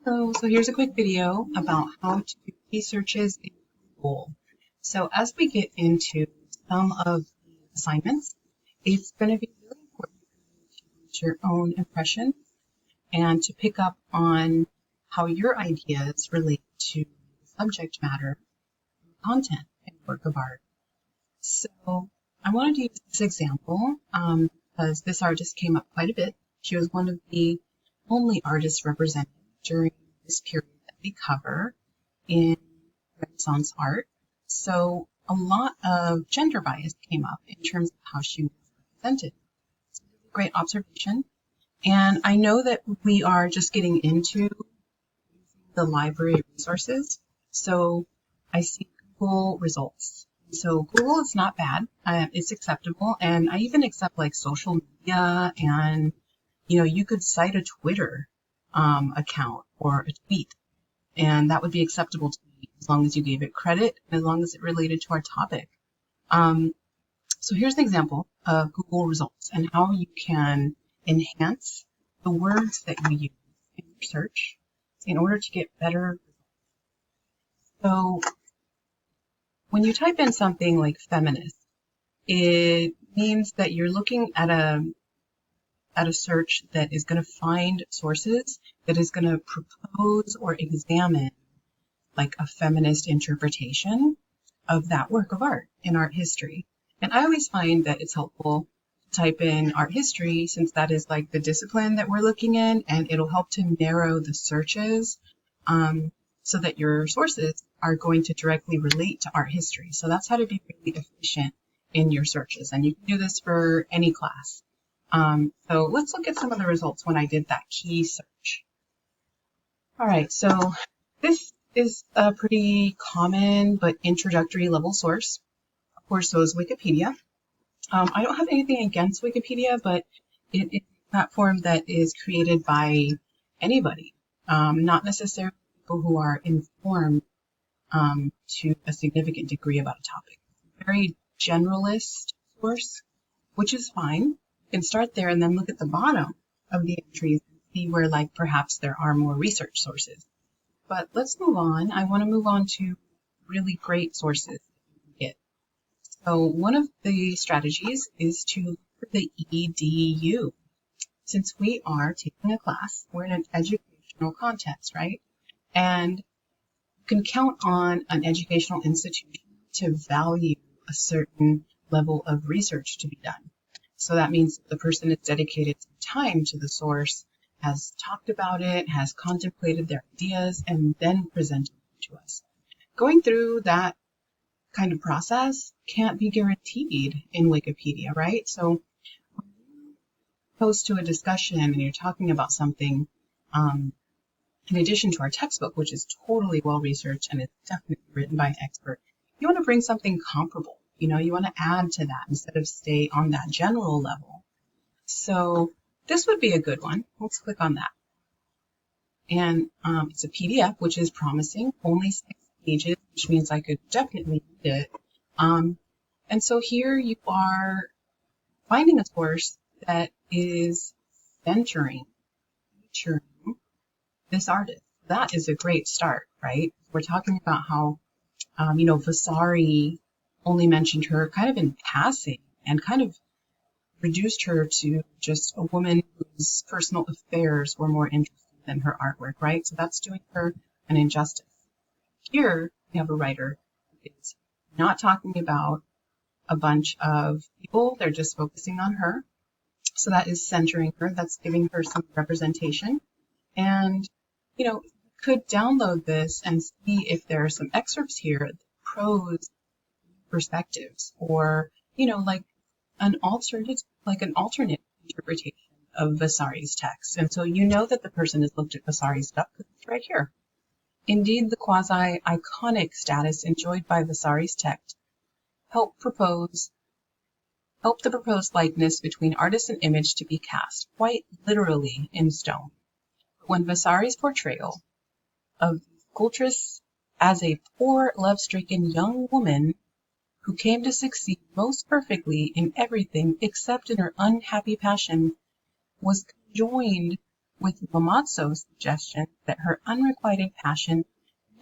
So here's a quick video about how to do key searches in Google. So as we get into some of the assignments, it's going to be really important to use your own impressions and to pick up on how your ideas relate to the subject matter, content, and work of art. So I wanted to use this example because this artist came up quite a bit. She was one of the only artists represented during this period that we cover in Renaissance art. So a lot of gender bias came up in terms of how she was represented. So this is a great observation. And I know that we are just getting into the library resources. So I see Google results. So Google is not bad. It's acceptable. And I even accept like social media, and you could cite a Twitter account or a tweet, and that would be acceptable to me as long as you gave it credit and as long as it related to our topic. So here's an example of Google results and how you can enhance the words that you use in your search in order to get better results. So when you type in something like feminist, it means that you're looking at a search that is going to find sources, that is going to propose or examine like a feminist interpretation of that work of art in art history. And I always find that it's helpful to type in art history, since that is like the discipline that we're looking in, and it'll help to narrow the searches so that your sources are going to directly relate to art history. So that's how to be really efficient in your searches. And you can do this for any class. So let's look at some of the results when I did that key search. All right, so this is a pretty common but introductory level source. Of course, so is Wikipedia. I don't have anything against Wikipedia, but it is a platform that is created by anybody, not necessarily people who are informed to a significant degree about a topic. Very generalist source, which is fine. You can start there and then look at the bottom of the entries and see where like perhaps there are more research sources. But let's move on. I want to move on to really great sources that you can get. So one of the strategies is to look for the EDU. Since we are taking a class, we're in an educational context, right? And you can count on an educational institution to value a certain level of research to be done. So that means the person has dedicated some time to the source, has talked about it, has contemplated their ideas, and then presented them to us. Going through that kind of process can't be guaranteed in Wikipedia, right? So when you post to a discussion and you're talking about something, in addition to our textbook, which is totally well-researched and it's definitely written by an expert, you want to bring something comparable. You want to add to that instead of stay on that general level. So this would be a good one. Let's click on that. And it's a PDF, which is promising, only 6 pages, which means I could definitely read it. And so here you are finding a source that is featuring this artist. That is a great start, right? We're talking about how, Vasari only mentioned her kind of in passing and kind of reduced her to just a woman whose personal affairs were more interesting than her artwork, right? So that's doing her an injustice. Here we have a writer who is not talking about a bunch of people. They're just focusing on her. So that is centering her. That's giving her some representation. And, you could download this and see if there are some excerpts here, prose perspectives, or, like an alternate interpretation of Vasari's text. And so that the person has looked at Vasari's stuff because it's right here. Indeed, the quasi-iconic status enjoyed by Vasari's text helped the proposed likeness between artist and image to be cast, quite literally, in stone. But when Vasari's portrayal of the sculptress as a poor, love-stricken young woman who came to succeed most perfectly in everything except in her unhappy passion, was conjoined with Lamazzo's suggestion that her unrequited passion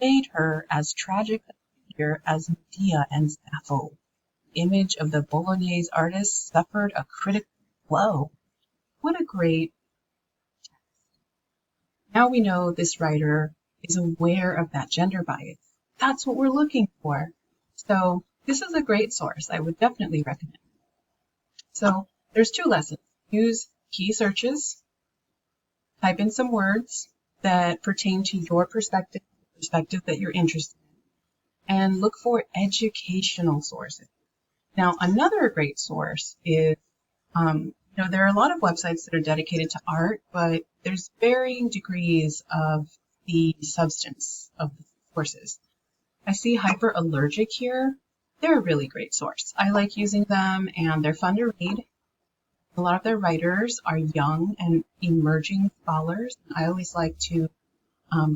made her as tragic a figure as Medea and Sappho. The image of the Bolognese artist suffered a critical blow. What a great text. Now we know this writer is aware of that gender bias. That's what we're looking for. So this is a great source. I would definitely recommend it. So there's 2 lessons. Use key searches, type in some words that pertain to your perspective that you're interested in, and look for educational sources. Now, another great source is, there are a lot of websites that are dedicated to art, but there's varying degrees of the substance of the sources. I see Hyperallergic here. They're a really great source. I like using them, and they're fun to read. A lot of their writers are young and emerging scholars. I always like to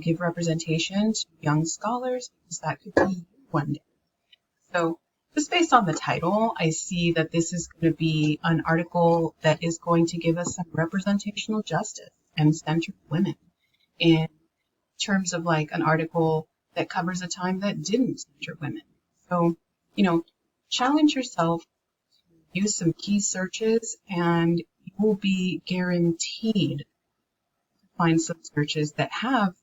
give representation to young scholars because that could be you one day. So just based on the title, I see that this is going to be an article that is going to give us some representational justice and center women in terms of like an article that covers a time that didn't center women. So, challenge yourself to use some key searches and you will be guaranteed to find some searches that have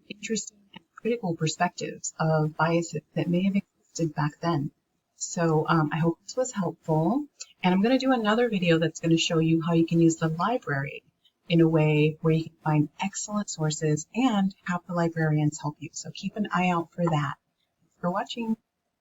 interesting and critical perspectives of biases that may have existed back then. So I hope this was helpful. And I'm going to do another video that's going to show you how you can use the library in a way where you can find excellent sources and have the librarians help you. So keep an eye out for that. Thanks for watching.